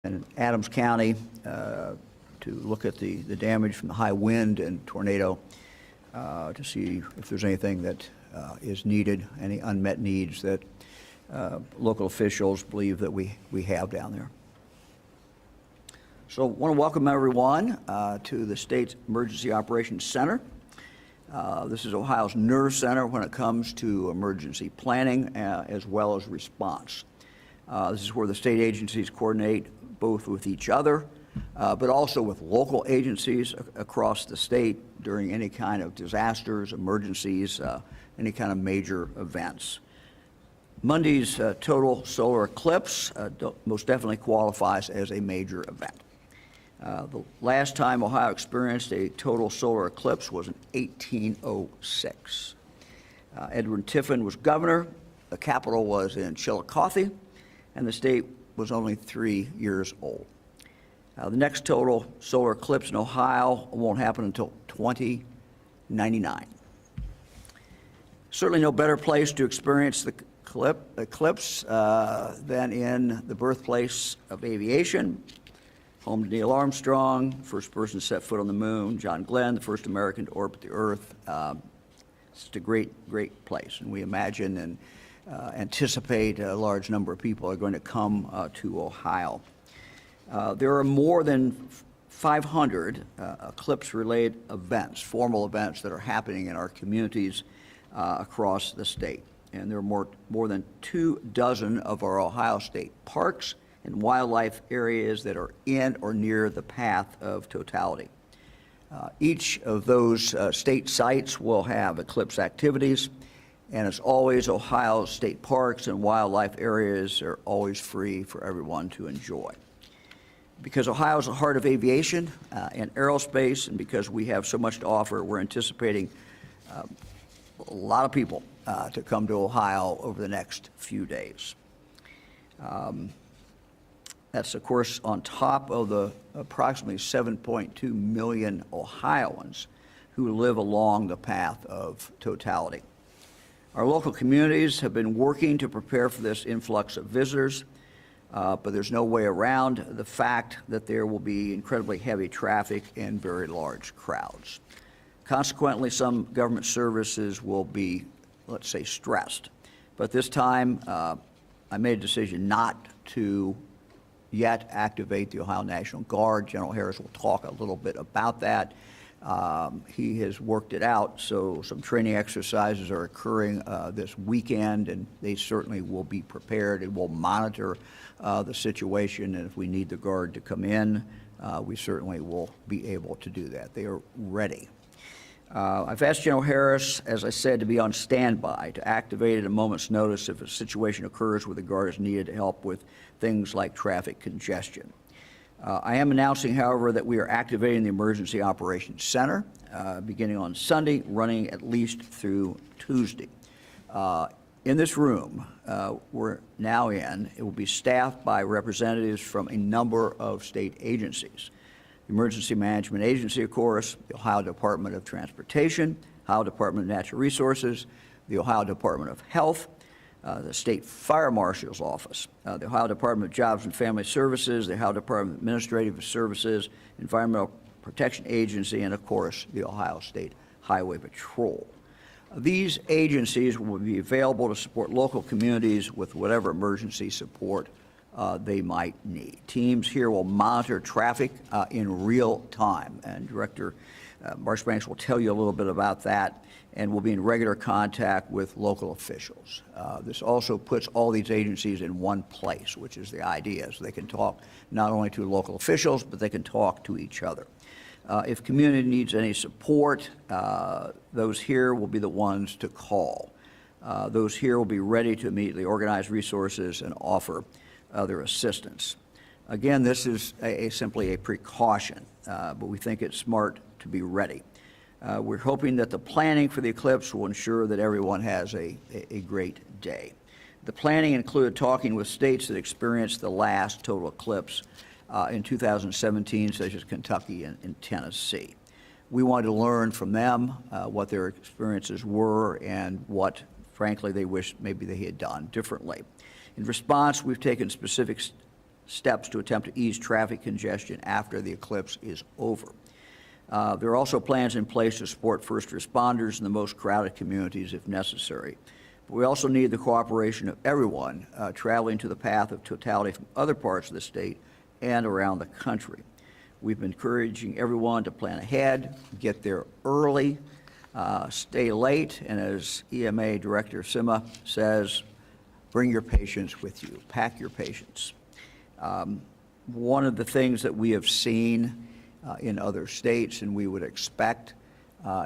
in Adams County to look at the damage from the high wind and tornado to see if there's anything that is needed, any unmet needs that local officials believe that we have down there. So I want to welcome everyone to the State's Emergency Operations Center. This is Ohio's nerve center when it comes to emergency planning as well as response. This is where the state agencies coordinate both with each other, but also with local agencies across the state during any kind of disasters, emergencies, any kind of major events. Monday's total solar eclipse most definitely qualifies as a major event. The last time Ohio experienced a total solar eclipse was in 1806. Edwin Tiffin was governor, the capital was in Chillicothe, and the state was only 3 years old. The next total solar eclipse in Ohio won't happen until 2099. Certainly no better place to experience the eclipse than in the birthplace of aviation, home to Neil Armstrong, first person to set foot on the moon, John Glenn, the first American to orbit the Earth. It's a great place, and we imagine and anticipate a large number of people are going to come to Ohio. There are more than 500 eclipse-related events, formal events that are happening in our communities across the state. And there are more than 24 of our Ohio state parks and wildlife areas that are in or near the path of totality. Each of those state sites will have eclipse activities, and as always, Ohio state parks and wildlife areas are always free for everyone to enjoy. Because Ohio is the heart of aviation and aerospace, and because we have so much to offer, we're anticipating a lot of people to come to Ohio over the next few days. That's, of course, on top of the approximately 7.2 million Ohioans who live along the path of totality. Our local communities have been working to prepare for this influx of visitors, but there's no way around the fact that there will be incredibly heavy traffic and very large crowds. Consequently, some government services will be, let's say, stressed. But this time, I made a decision not to yet activate the Ohio National Guard. General Harris will talk a little bit about that. He has worked it out, so some training exercises are occurring this weekend, and they certainly will be prepared and will monitor the situation, and if we need the Guard to come in, we certainly will be able to do that. They are ready. I've asked General Harris, as I said, to be on standby, to activate at a moment's notice if a situation occurs where the Guard is needed to help with things like traffic congestion. I am announcing, however, that we are activating the Emergency Operations Center beginning on Sunday, running at least through Tuesday. In this room we're now in, it will be staffed by representatives from a number of state agencies. The Emergency Management Agency, of course, the Ohio Department of Transportation, Ohio Department of Natural Resources, the Ohio Department of Health, the State Fire Marshal's Office, the Ohio Department of Jobs and Family Services, the Ohio Department of Administrative Services, Environmental Protection Agency, and of course, the Ohio State Highway Patrol. These agencies will be available to support local communities with whatever emergency support they might need. Teams here will monitor traffic in real time, and Director Marchbanks will tell you a little bit about that, and we'll be in regular contact with local officials. This also puts all these agencies in one place, which is the idea, so they can talk not only to local officials, but they can talk to each other. If community needs any support, those here will be the ones to call. Those here will be ready to immediately organize resources and offer other assistance. Again, this is simply a precaution, but we think it's smart to be ready. We're hoping that the planning for the eclipse will ensure that everyone has a great day. The planning included talking with states that experienced the last total eclipse in 2017, such as Kentucky and Tennessee. We wanted to learn from them what their experiences were and what, frankly, they wish maybe they had done differently. In response, we've taken specific steps to attempt to ease traffic congestion after the eclipse is over. There are also plans in place to support first responders in the most crowded communities if necessary. But we also need the cooperation of everyone traveling to the path of totality from other parts of the state and around the country. We've been encouraging everyone to plan ahead, get there early, stay late, and as EMA Director Sima says, bring your patients with you, pack your patients. One of the things that we have seen in other states and we would expect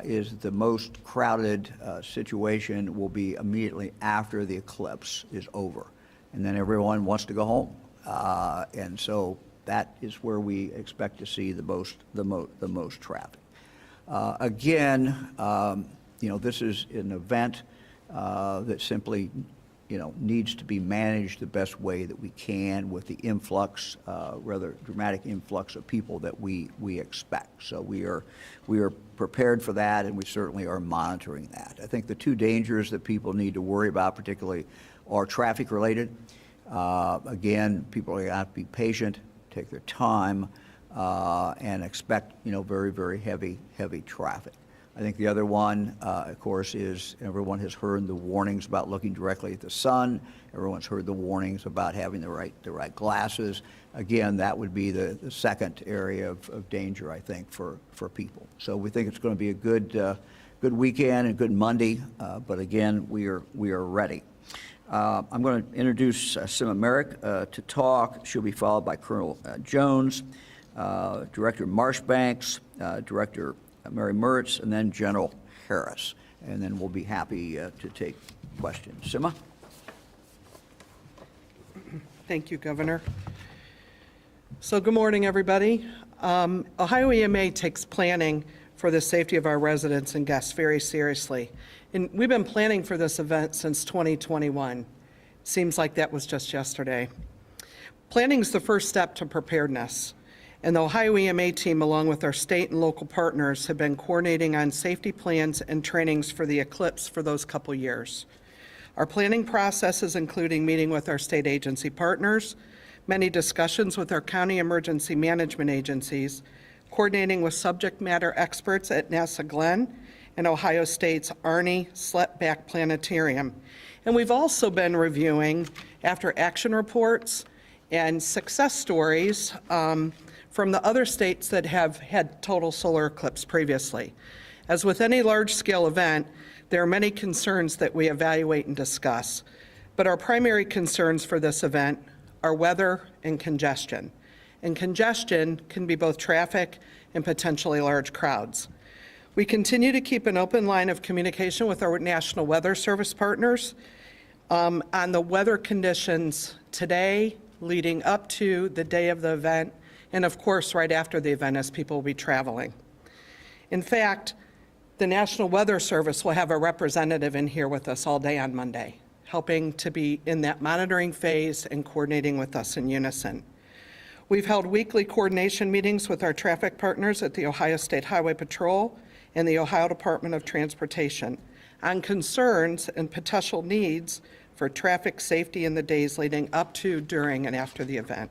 is the most crowded situation will be immediately after the eclipse is over. And then everyone wants to go home. And so that is where we expect to see the most traffic. Again, this is an event that simply, needs to be managed the best way that we can with the influx, rather dramatic influx of people that we expect. So we are prepared for that, and we certainly are monitoring that. I think the two dangers that people need to worry about particularly are traffic related. Again, people are going to have to be patient, take their time, and expect, very, very heavy traffic. I think the other one, of course, is everyone has heard the warnings about looking directly at the sun. Everyone's heard the warnings about having the right glasses. Again, that would be the second area of danger, I think, for people. So we think it's going to be a good weekend and good Monday. But again, we are ready. I'm going to introduce Sima Merrick to talk. She'll be followed by Colonel Jones, Director Marshbanks, Director Mary Mertz, and then General Harris. And then we'll be happy to take questions. Sima? Thank you, Governor. So good morning, everybody. Ohio EMA takes planning for the safety of our residents and guests very seriously. And we've been planning for this event since 2021. Seems like that was just yesterday. Planning is the first step to preparedness. And the Ohio EMA team, along with our state and local partners, have been coordinating on safety plans and trainings for the eclipse for those couple years. Our planning process is including meeting with our state agency partners, many discussions with our county emergency management agencies, coordinating with subject matter experts at NASA Glenn and Ohio State's Arnie Sletback Planetarium. And we've also been reviewing after action reports and success stories from the other states that have had total solar eclipse previously. As with any large-scale event, there are many concerns that we evaluate and discuss, but our primary concerns for this event are weather and congestion. And congestion can be both traffic and potentially large crowds. We continue to keep an open line of communication with our National Weather Service partners on the weather conditions today, leading up to the day of the event, and of course right after the event as people will be traveling. In fact, the National Weather Service will have a representative in here with us all day on Monday, helping to be in that monitoring phase and coordinating with us in unison. We've held weekly coordination meetings with our traffic partners at the Ohio State Highway Patrol and the Ohio Department of Transportation on concerns and potential needs for traffic safety in the days leading up to, during, and after the event.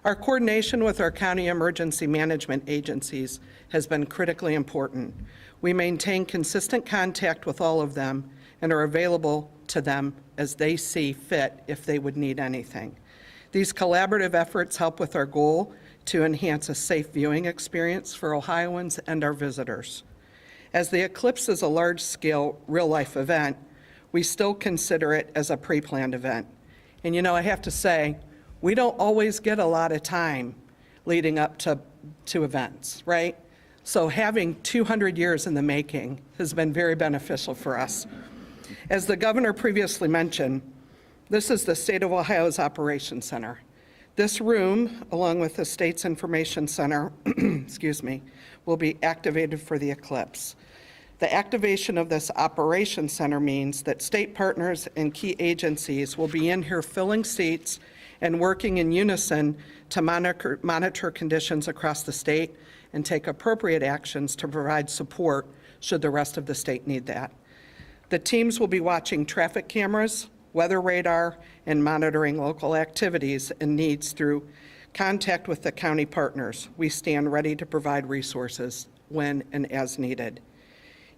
Our coordination with our county emergency management agencies has been critically important. We maintain consistent contact with all of them and are available to them as they see fit if they would need anything. These collaborative efforts help with our goal to enhance a safe viewing experience for Ohioans and our visitors. As the eclipse is a large-scale, real-life event, we still consider it as a pre-planned event. And I have to say, we don't always get a lot of time leading up to events, right? So having 200 years in the making has been very beneficial for us. As the governor previously mentioned, this is the State of Ohio's Operations Center. This room, along with the state's information center, will be activated for the eclipse. The activation of this Operations Center means that state partners and key agencies will be in here filling seats and working in unison to monitor conditions across the state and take appropriate actions to provide support should the rest of the state need that. The teams will be watching traffic cameras, weather radar, and monitoring local activities and needs through contact with the county partners. We stand ready to provide resources when and as needed.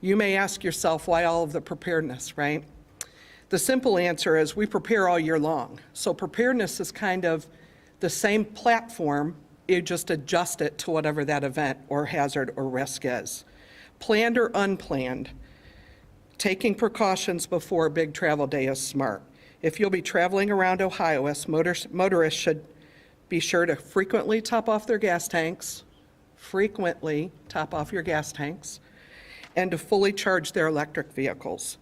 You may ask yourself, why all of the preparedness, right? The simple answer is we prepare all year long. So preparedness is kind of the same platform, you just adjust it to whatever that event or hazard or risk is. Planned or unplanned, taking precautions before a big travel day is smart. If you'll be traveling around Ohio, motorists should be sure to frequently top off their gas tanks, and to fully charge their electric vehicles.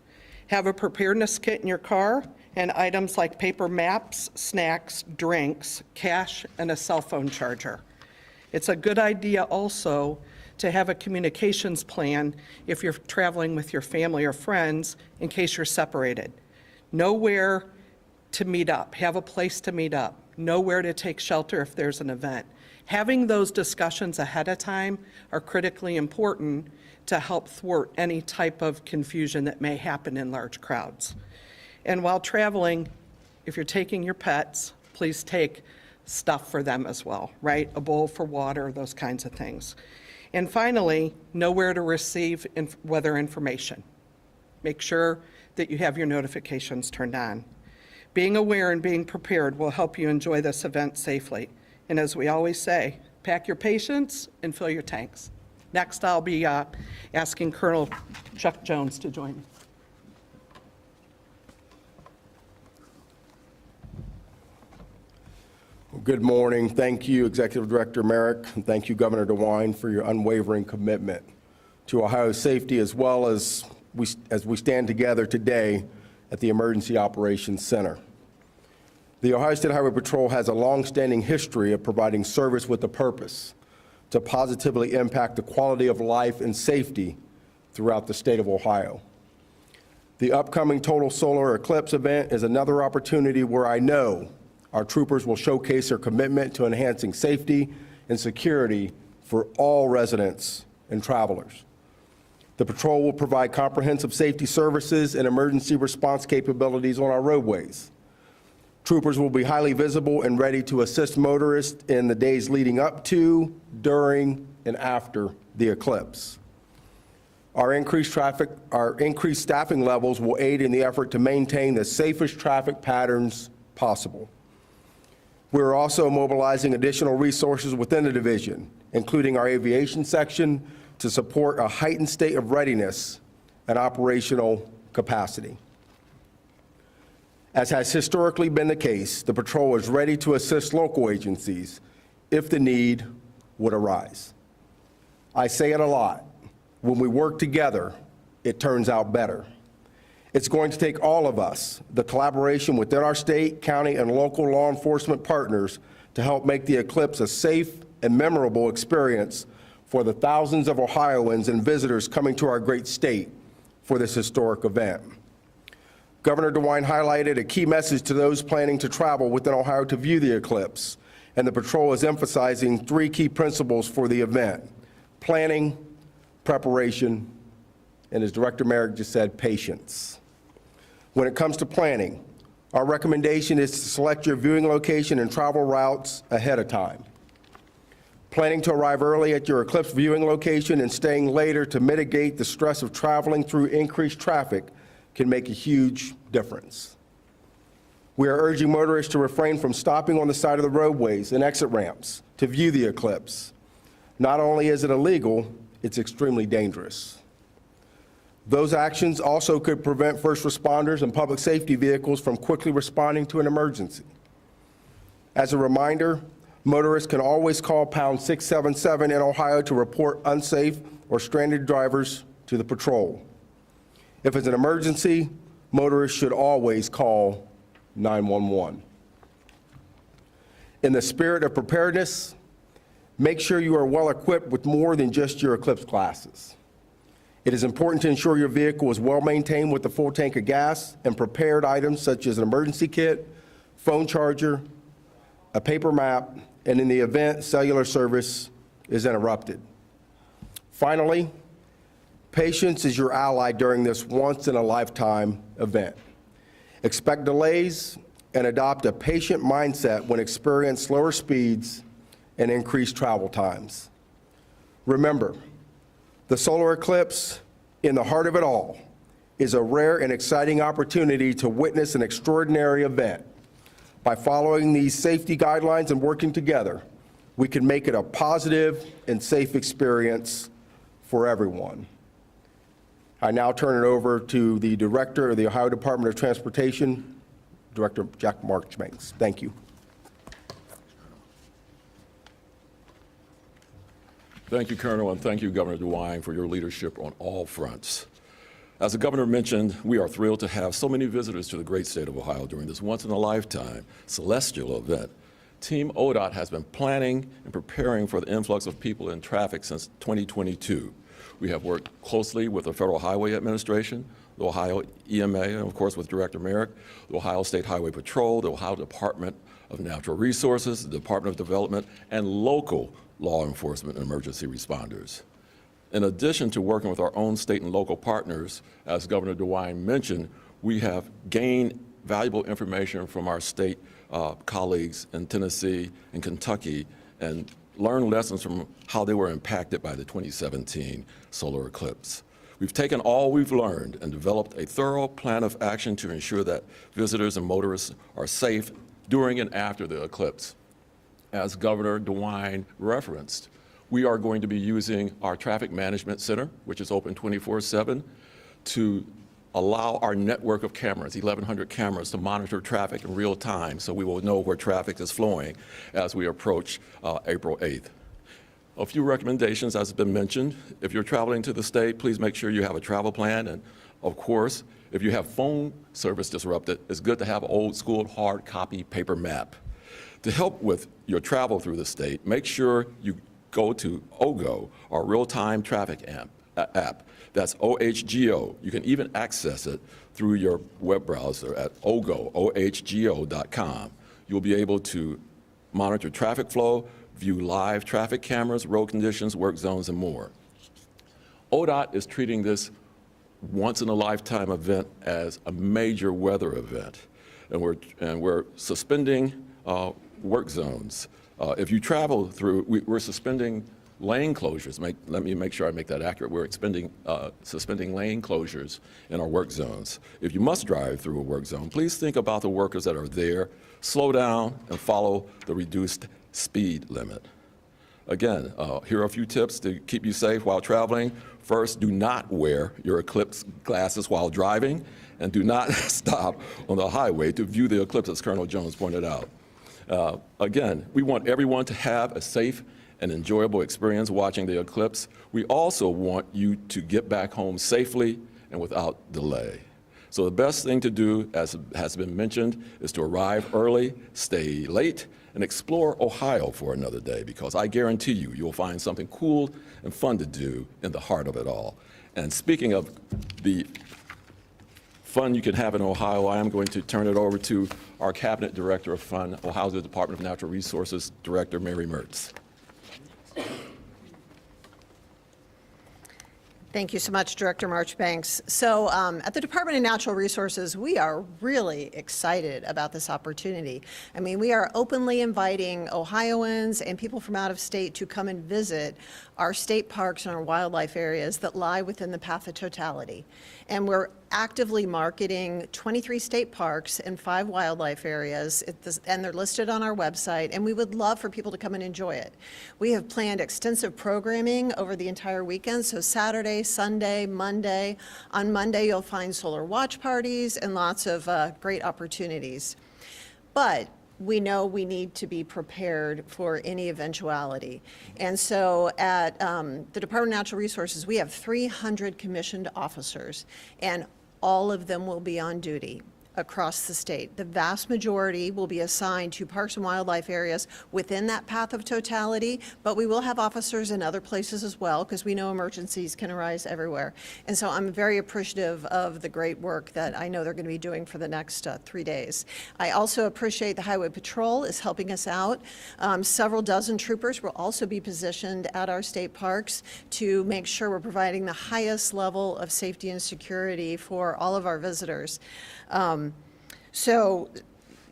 Have a preparedness kit in your car and items like paper maps, snacks, drinks, cash, and a cell phone charger. It's a good idea also to have a communications plan if you're traveling with your family or friends in case you're separated. Know where to meet up, have a place to meet up, know where to take shelter if there's an event. Having those discussions ahead of time are critically important to help thwart any type of confusion that may happen in large crowds. And while traveling, if you're taking your pets, please take stuff for them as well, right? A bowl for water, those kinds of things. And finally, know where to receive weather information. Make sure that you have your notifications turned on. Being aware and being prepared will help you enjoy this event safely. And as we always say, pack your patience and fill your tanks. Next, I'll be asking Colonel Chuck Jones to join me. Good morning. Thank you, Executive Director Merrick, and thank you, Governor DeWine, for your unwavering commitment to Ohio's safety, as well as we stand together today at the Emergency Operations Center. The Ohio State Highway Patrol has a long-standing history of providing service with a purpose to positively impact the quality of life and safety throughout the state of Ohio. The upcoming Total Solar Eclipse event is another opportunity where I know our troopers will showcase their commitment to enhancing safety and security for all residents and travelers. The patrol will provide comprehensive safety services and emergency response capabilities on our roadways. Troopers will be highly visible and ready to assist motorists in the days leading up to, during, and after the eclipse. Our increased staffing levels will aid in the effort to maintain the safest traffic patterns possible. We're also mobilizing additional resources within the division, including our aviation section, to support a heightened state of readiness and operational capacity. As has historically been the case, the patrol is ready to assist local agencies if the need would arise. I say it a lot, when we work together, it turns out better. It's going to take all of us, the collaboration within our state, county, and local law enforcement partners to help make the eclipse a safe and memorable experience for the thousands of Ohioans and visitors coming to our great state for this historic event. Governor DeWine highlighted a key message to those planning to travel within Ohio to view the eclipse, and the patrol is emphasizing 3 key principles for the event: planning, preparation, and as Director Merrick just said, patience. When it comes to planning, our recommendation is to select your viewing location and travel routes ahead of time. Planning to arrive early at your eclipse viewing location and staying later to mitigate the stress of traveling through increased traffic can make a huge difference. We are urging motorists to refrain from stopping on the side of the roadways and exit ramps to view the eclipse. Not only is it illegal, it's extremely dangerous. Those actions also could prevent first responders and public safety vehicles from quickly responding to an emergency. As a reminder, motorists can always call pound 677 in Ohio to report unsafe or stranded drivers to the patrol. If it's an emergency, motorists should always call 911. In the spirit of preparedness, make sure you are well equipped with more than just your eclipse glasses. It is important to ensure your vehicle is well maintained with a full tank of gas and prepared items such as an emergency kit, phone charger, a paper map, and in the event cellular service is interrupted. Finally, patience is your ally during this once-in-a-lifetime event. expect delays, and adopt a patient mindset when experiencing slower speeds and increased travel times. Remember, the solar eclipse, in the heart of it all, is a rare and exciting opportunity to witness an extraordinary event. By following these safety guidelines and working together, we can make it a positive and safe experience for everyone. I now turn it over to the Director of the Ohio Department of Transportation, Director Jack Marchbanks. Thank you. Thank you, Colonel, and thank you, Governor DeWine, for your leadership on all fronts. As the governor mentioned, we are thrilled to have so many visitors to the great state of Ohio during this once-in-a-lifetime celestial event. Team ODOT has been planning and preparing for the influx of people in traffic since 2022. We have worked closely with the Federal Highway Administration, the Ohio EMA, and of course with Director Merrick, the Ohio State Highway Patrol, the Ohio Department of Natural Resources, the Department of Development, and local law enforcement and emergency responders. In addition to working with our own state and local partners, as Governor DeWine mentioned, we have gained valuable information from our state colleagues in Tennessee and Kentucky and learned lessons from how they were impacted by the 2017 solar eclipse. We've taken all we've learned and developed a thorough plan of action to ensure that visitors and motorists are safe during and after the eclipse. As Governor DeWine referenced, we are going to be using our Traffic Management Center, which is open 24/7, to allow our network of cameras, 1,100 cameras, to monitor traffic in real time so we will know where traffic is flowing as we approach April 8th. A few recommendations, as has been mentioned. If you're traveling to the state, please make sure you have a travel plan. And of course, if you have phone service disrupted, it's good to have an old school hard copy paper map. To help with your travel through the state, make sure you go to OGO, our real-time traffic app. That's OHGO. You can even access it through your web browser at ohgo.com. You'll be able to monitor traffic flow, view live traffic cameras, road conditions, work zones, and more. ODOT is treating this once-in-a-lifetime event as a major weather event, and we're suspending work zones. If you travel through, we're suspending lane closures. Let me make sure I make that accurate. We're suspending lane closures in our work zones. If you must drive through a work zone, please think about the workers that are there, slow down, and follow the reduced speed limit. Again, here are a few tips to keep you safe while traveling. First, do not wear your eclipse glasses while driving, and do not stop on the highway to view the eclipse, as Colonel Jones pointed out. Again, we want everyone to have a safe and enjoyable experience watching the eclipse. We also want you to get back home safely and without delay. So the best thing to do, as has been mentioned, is to arrive early, stay late, and explore Ohio for another day, because I guarantee you, you'll find something cool and fun to do in the heart of it all. And speaking of the fun you can have in Ohio, I am going to turn it over to our Cabinet Director of Fun, Ohio's Department of Natural Resources Director, Mary Mertz. Thank you so much, Director Marchbanks. So at the Department of Natural Resources, we are really excited about this opportunity. I mean, we are openly inviting Ohioans and people from out of state to come and visit our state parks and our wildlife areas that lie within the path of totality. And we're actively marketing 23 state parks and 5 wildlife areas, and they're listed on our website, and we would love for people to come and enjoy it. We have planned extensive programming over the entire weekend, so Saturday, Sunday, Monday. On Monday, you'll find solar watch parties and lots of great opportunities. But we know we need to be prepared for any eventuality. And so at the Department of Natural Resources, we have 300 commissioned officers, and all of them will be on duty across the state. The vast majority will be assigned to parks and wildlife areas within that path of totality, but we will have officers in other places as well, because we know emergencies can arise everywhere. And so I'm very appreciative of the great work that I know they're going to be doing for the next 3 days. I also appreciate the Highway Patrol is helping us out. Several dozen troopers will also be positioned at our state parks to make sure we're providing the highest level of safety and security for all of our visitors. So,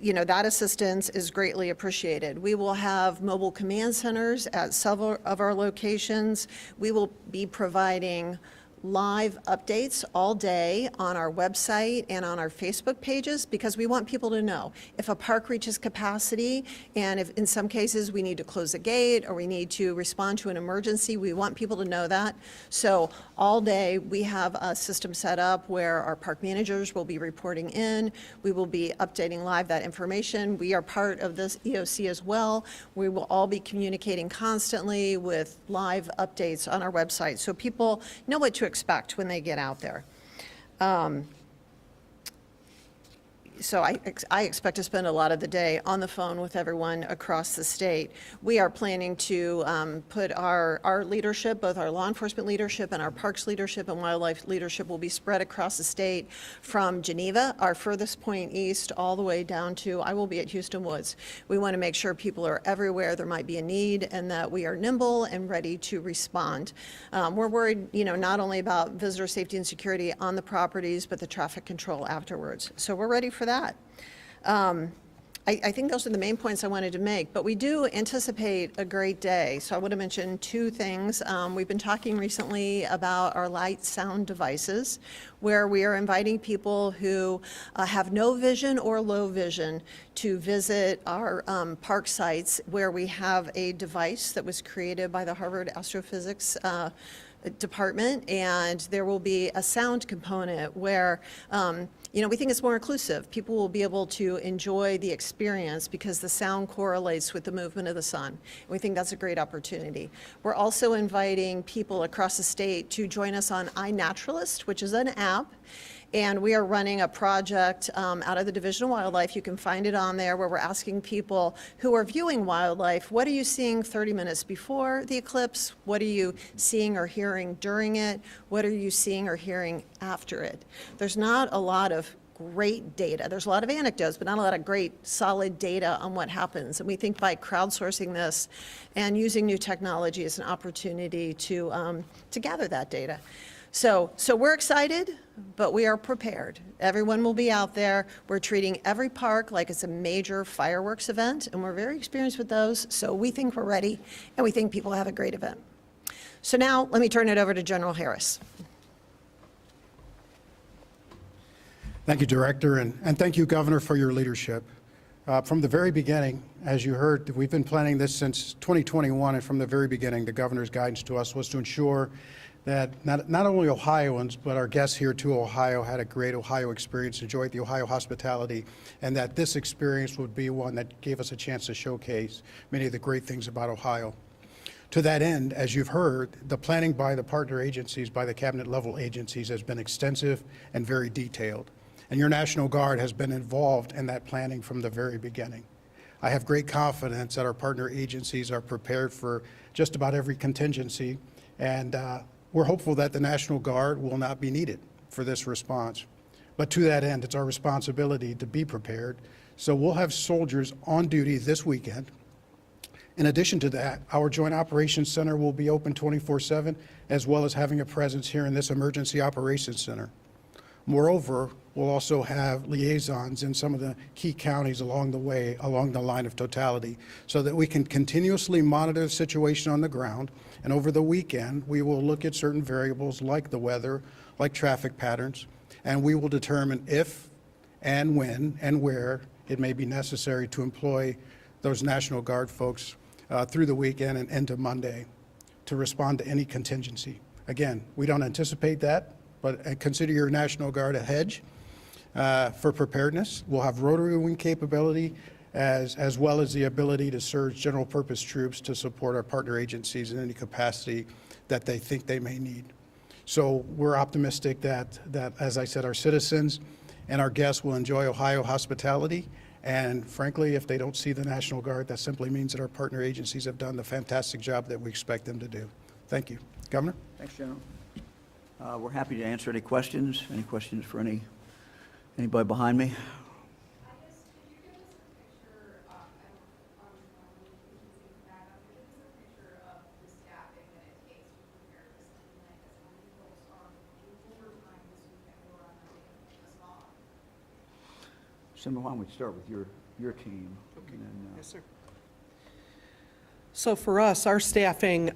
that assistance is greatly appreciated. We will have mobile command centers at several of our locations. We will be providing live updates all day on our website and on our Facebook pages, because we want people to know if a park reaches capacity, and if in some cases we need to close a gate or we need to respond to an emergency, we want people to know that. So all day we have a system set up where our park managers will be reporting in. We will be updating live that information. We are part of this EOC as well. We will all be communicating constantly with live updates on our website, so people know what to expect when they get out there. So I expect to spend a lot of the day on the phone with everyone across the state. We are planning to put our leadership, both our law enforcement leadership and our parks leadership and wildlife leadership, will be spread across the state from Geneva, our furthest point east, all the way down to, I will be at Houston Woods. We want to make sure people are everywhere there might be a need, and that we are nimble and ready to respond. We're worried, not only about visitor safety and security on the properties, but the traffic control afterwards. So we're ready for that. I think those are the main points I wanted to make, but we do anticipate a great day. So I want to mention two things. We've been talking recently about our light sound devices, where we are inviting people who have no vision or low vision to visit our park sites, where we have a device that was created by the Harvard Astrophysics department, and there will be a sound component where we think it's more inclusive. People will be able to enjoy the experience because the sound correlates with the movement of the sun. And we think that's a great opportunity. We're also inviting people across the state to join us on iNaturalist, which is an app. And we are running a project out of the Division of Wildlife. You can find it on there, where we're asking people who are viewing wildlife, what are you seeing 30 minutes before the eclipse? What are you seeing or hearing during it? What are you seeing or hearing after it? There's not a lot of great data. There's a lot of anecdotes, but not a lot of great solid data on what happens. And we think by crowdsourcing this and using new technology is an opportunity to gather that data. So we're excited, but we are prepared. Everyone will be out there. We're treating every park like it's a major fireworks event, and we're very experienced with those. So we think we're ready, and we think people have a great event. So now let me turn it over to General Harris. Thank you, Director, and thank you, Governor, for your leadership. From the very beginning, as you heard, we've been planning this since 2021, and from the very beginning, the Governor's guidance to us was to ensure that not only Ohioans, but our guests here to Ohio had a great Ohio experience, enjoyed the Ohio hospitality, and that this experience would be one that gave us a chance to showcase many of the great things about Ohio. To that end, as you've heard, the planning by the partner agencies, by the cabinet level agencies, has been extensive and very detailed. And your National Guard has been involved in that planning from the very beginning. I have great confidence that our partner agencies are prepared for just about every contingency, and we're hopeful that the National Guard will not be needed for this response. But to that end, it's our responsibility to be prepared. So we'll have soldiers on duty this weekend. In addition to that, our Joint Operations Center will be open 24/7, as well as having a presence here in this Emergency Operations Center. Moreover, we'll also have liaisons in some of the key counties along the way, along the line of totality, so that we can continuously monitor the situation on the ground. And over the weekend, we will look at certain variables like the weather, like traffic patterns, and we will determine if and when and where it may be necessary to employ those National Guard folks through the weekend and into Monday to respond to any contingency. Again, we don't anticipate that, but consider your National Guard a hedge for preparedness. We'll have rotary wing capability as well as the ability to surge general purpose troops to support our partner agencies in any capacity that they think they may need. So we're optimistic that as I said, our citizens and our guests will enjoy Ohio hospitality. And frankly, if they don't see the National Guard, that simply means that our partner agencies have done the fantastic job that we expect them to do. Thank you. Governor? Thanks, General. We're happy to answer any questions. Any questions for anybody behind me? Simba, why don't we start with your team? and then, Yes, sir. So for us, our staffing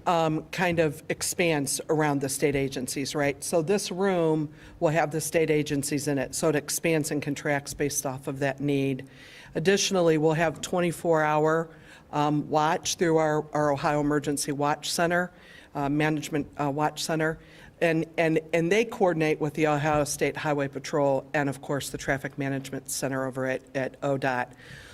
kind of expands around the state agencies, right? So this room will have the state agencies in it, so it expands and contracts based off of that need. Additionally, we'll have 24-hour watch through our Ohio Emergency Watch Center, Management Watch Center, and they coordinate with the Ohio State Highway Patrol and, of course, the Traffic Management Center over at ODOT.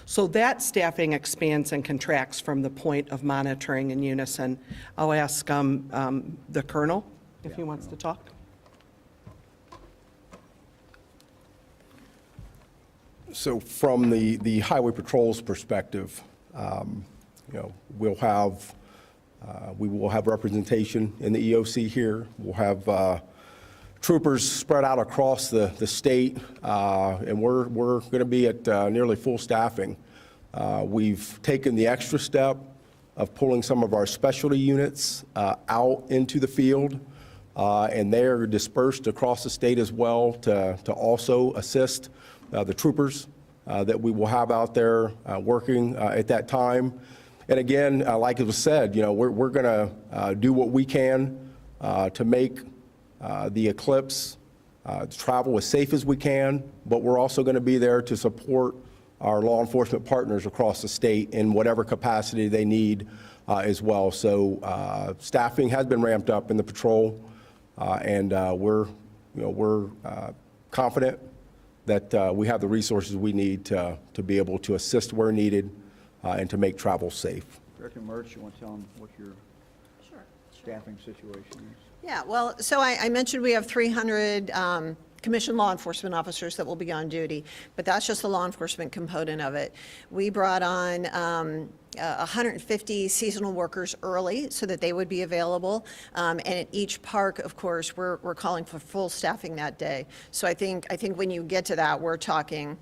So that staffing expands and contracts from the point of monitoring in unison. I'll ask the colonel if he wants to talk. So from the Highway Patrol's perspective, we will have representation in the EOC here. We'll have troopers spread out across the state, and we're going to be at nearly full staffing. We've taken the extra step of pulling some of our specialty units out into the field, and they're dispersed across the state as well to also assist the troopers that we will have out there working at that time. And again, like it was said, we're going to do what we can to make the Eclipse travel as safe as we can, but we're also going to be there to support our law enforcement partners across the state in whatever capacity they need as well. So staffing has been ramped up in the patrol, and we're confident that we have the resources we need to be able to assist where needed and to make travel safe. Director Mertz, you want to tell them what your staffing situation is? Yeah, well, so I mentioned we have 300 commissioned law enforcement officers that will be on duty, but that's just the law enforcement component of it. We brought on 150 seasonal workers early so that they would be available. And at each park, of course, we're calling for full staffing that day. So I think when you get to that, we're talking,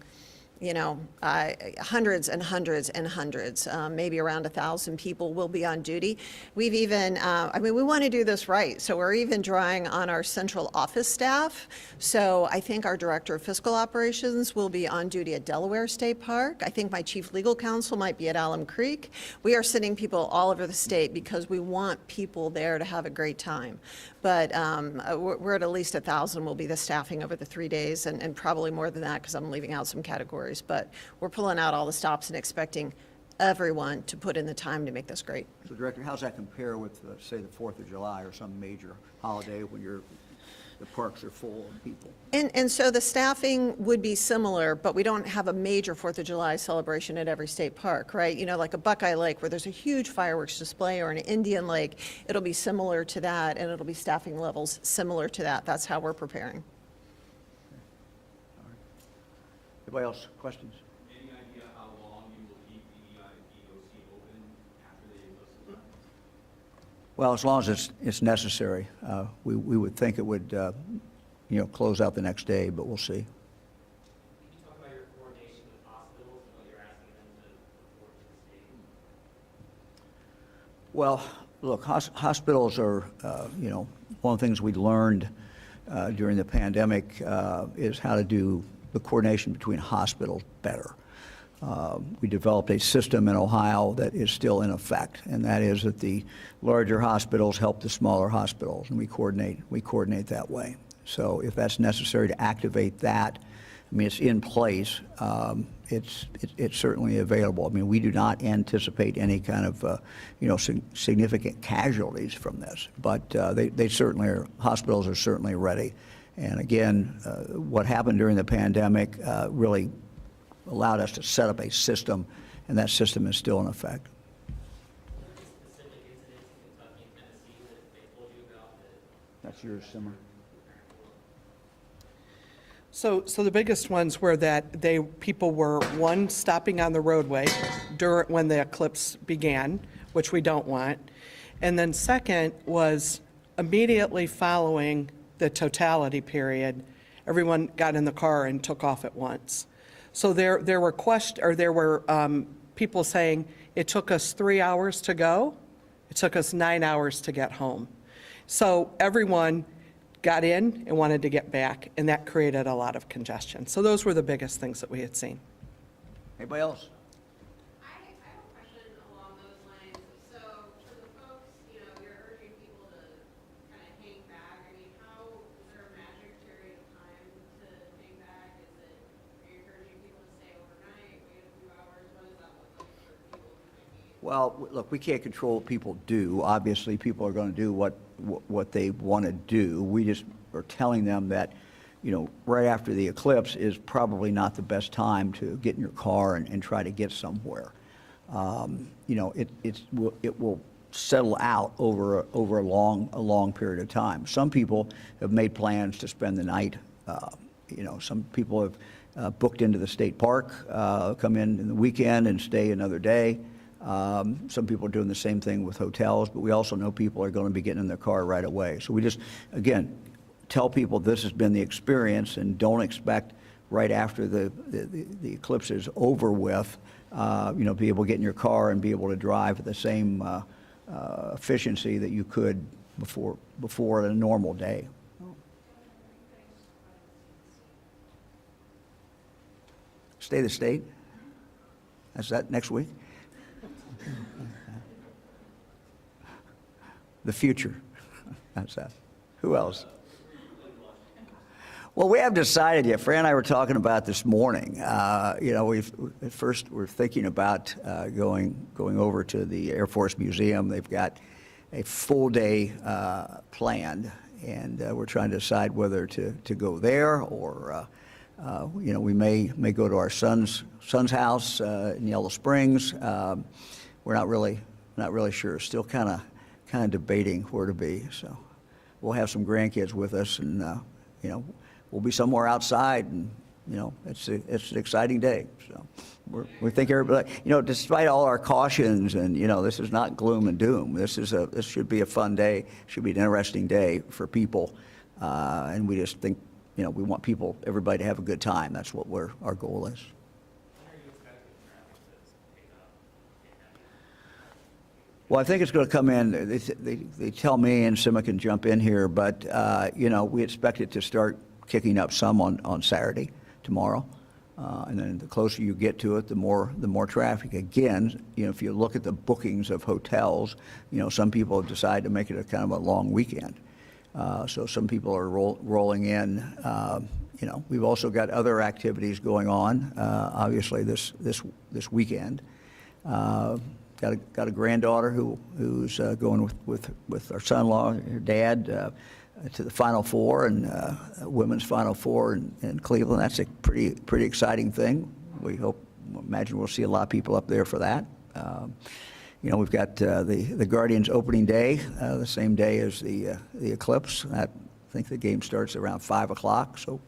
hundreds and hundreds and hundreds, maybe around 1,000 people will be on duty. We've even, we want to do this right, so we're even drawing on our central office staff. So I think our director of fiscal operations will be on duty at Delaware State Park. I think my chief legal counsel might be at Alum Creek. We are sending people all over the state because we want people there to have a great time. But we're at least 1,000 will be the staffing over the 3 days, and probably more than that because I'm leaving out some categories. But we're pulling out all the stops and expecting everyone to put in the time to make this great. So, Director, how's that compare with, say, the 4th of July or some major holiday when the parks are full of people? And so the staffing would be similar, but we don't have a major 4th of July celebration at every state park, right? Like a Buckeye Lake where there's a huge fireworks display, or an Indian Lake, it'll be similar to that, and it'll be staffing levels similar to that. That's how we're preparing. Anybody else, questions? Any idea how long you will keep the EOC open after the Eclipse is done? Well, as long as it's necessary. We would think it would, close out the next day, but we'll see. Can you talk about your coordination with hospitals and what you're asking them to report to the state? Well, look, hospitals are, one of the things we learned during the pandemic is how to do the coordination between hospitals better. We developed a system in Ohio that is still in effect, and that is that the larger hospitals help the smaller hospitals, and we coordinate that way. So if that's necessary to activate that, it's in place. It's certainly available. We do not anticipate any kind of significant casualties from this, but they certainly are. Hospitals are certainly ready. And again, what happened during the pandemic really allowed us to set up a system, and that system is still in effect. Specific incidents in Kentucky and Tennessee that they told you about that? That's yours, Simmer. So the biggest ones were that people were, one, stopping on the roadway when the eclipse began, which we don't want. And then second was immediately following the totality period, everyone got in the car and took off at once. So there were people saying, it took us 3 hours to go, it took us 9 hours to get home. So everyone got in and wanted to get back, and that created a lot of congestion. So those were the biggest things that we had seen. Anybody else? I have a question along those lines. So for the folks, you're urging people to kind of hang back. I mean, is there a magic period of time to hang back? Are you encouraging people to stay overnight, wait a few hours? What does that look like for people who might be? Well, look, we can't control what people do. Obviously, people are going to do what they want to do. We just are telling them that, right after the eclipse is probably not the best time to get in your car and try to get somewhere. It will settle out over a long period of time. Some people have made plans to spend the night. Some people have booked into the state park, come in the weekend and stay another day. Some people are doing the same thing with hotels, but we also know people are going to be getting in their car right away. So we just, again, tell people this has been the experience, and don't expect right after the eclipse is over with, be able to get in your car and be able to drive at the same efficiency that you could before a normal day. Stay the state? That's that next week? The future. That's that. Who else? Well, we haven't decided yet. Fran and I were talking about this morning. At first we're thinking about going over to the Air Force Museum. They've got a full day planned, and we're trying to decide whether to go there or we may go to our son's house in Yellow Springs. We're not really sure. Still kind of debating where to be. So we'll have some grandkids with us, and we'll be somewhere outside, and it's an exciting day. So we think everybody, despite all our cautions, and this is not gloom and doom. This should be a fun day. Should be an interesting day for people, and we just think we want everybody to have a good time. That's what our goal is. When are you expecting traffic to pick up? Well, I think it's going to come in. They tell me, and Sima can jump in here, but we expect it to start kicking up some on Saturday, tomorrow, and then the closer you get to it, the more traffic. Again, if you look at the bookings of hotels, some people have decided to make it a kind of a long weekend. So some people are rolling in. We've also got other activities going on. Obviously, this weekend. Got a granddaughter who's going with our son-in-law, her dad, to the Final Four and women's Final Four in Cleveland. That's a pretty exciting thing. Imagine we'll see a lot of people up there for that. We've got the Guardians opening day, the same day as the Eclipse. I think the game starts around 5 o'clock, so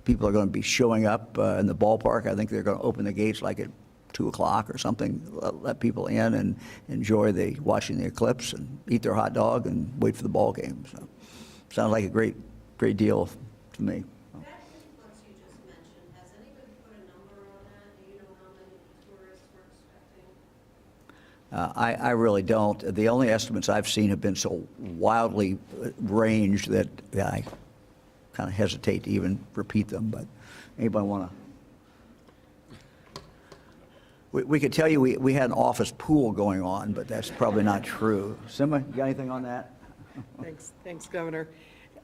people are going to be showing up in the ballpark. I think they're going to open the gates like at 2 o'clock or something, let people in and enjoy watching the Eclipse and eat their hot dog and wait for the ball game. So sounds like a great deal to me. That influx you just mentioned, has anybody put a number on that? Do you know how many tourists we're expecting? I really don't. The only estimates I've seen have been so wildly ranged that I kind of hesitate to even repeat them. But anybody want to? We could tell you we had an office pool going on, but that's probably not true. Sima, you got anything on that? Thanks, Governor.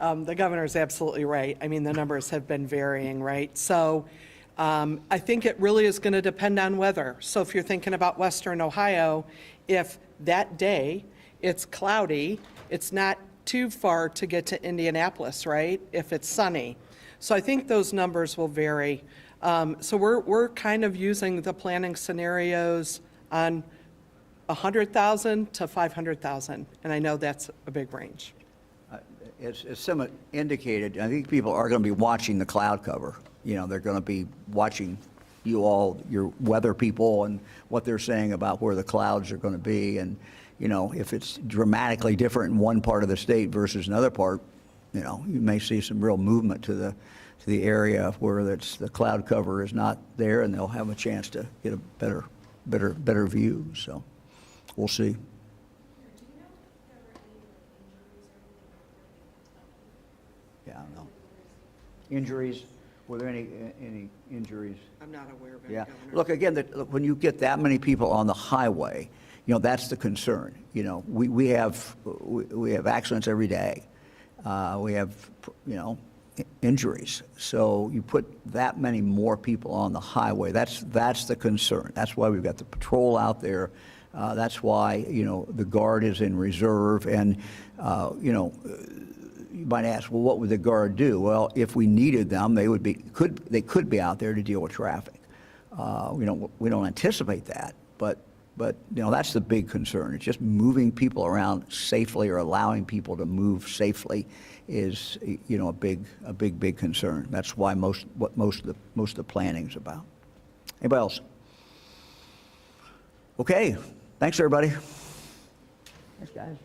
The governor's absolutely right. I mean, the numbers have been varying, right? So I think it really is going to depend on weather. So if you're thinking about Western Ohio, if that day it's cloudy, it's not too far to get to Indianapolis, right? If it's sunny. So I think those numbers will vary. So we're kind of using the planning scenarios on 100,000 to 500,000, and I know that's a big range. As Sima indicated, I think people are going to be watching the cloud cover. They're going to be watching you all, your weather people, and what they're saying about where the clouds are going to be. And, if it's dramatically different in one part of the state versus another part, you may see some real movement to the area where the cloud cover is not there, and they'll have a chance to get a better view. So we'll see. Yeah, I don't know. Injuries Were there any injuries? I'm not aware of any, Yeah. Governor. Look, again, when you get that many people on the highway, that's the concern. We have accidents every day. We have, injuries. So you put that many more people on the highway, that's the concern. That's why we've got the patrol out there. That's why, the Guard is in reserve. And, you might ask, well, what would the Guard do? Well, if we needed them, they could be out there to deal with traffic. We don't anticipate that, but that's the big concern. It's just moving people around safely, or allowing people to move safely is, a big concern. That's why most of the planning's about. Anybody else? Okay, thanks, everybody. Thanks, guys.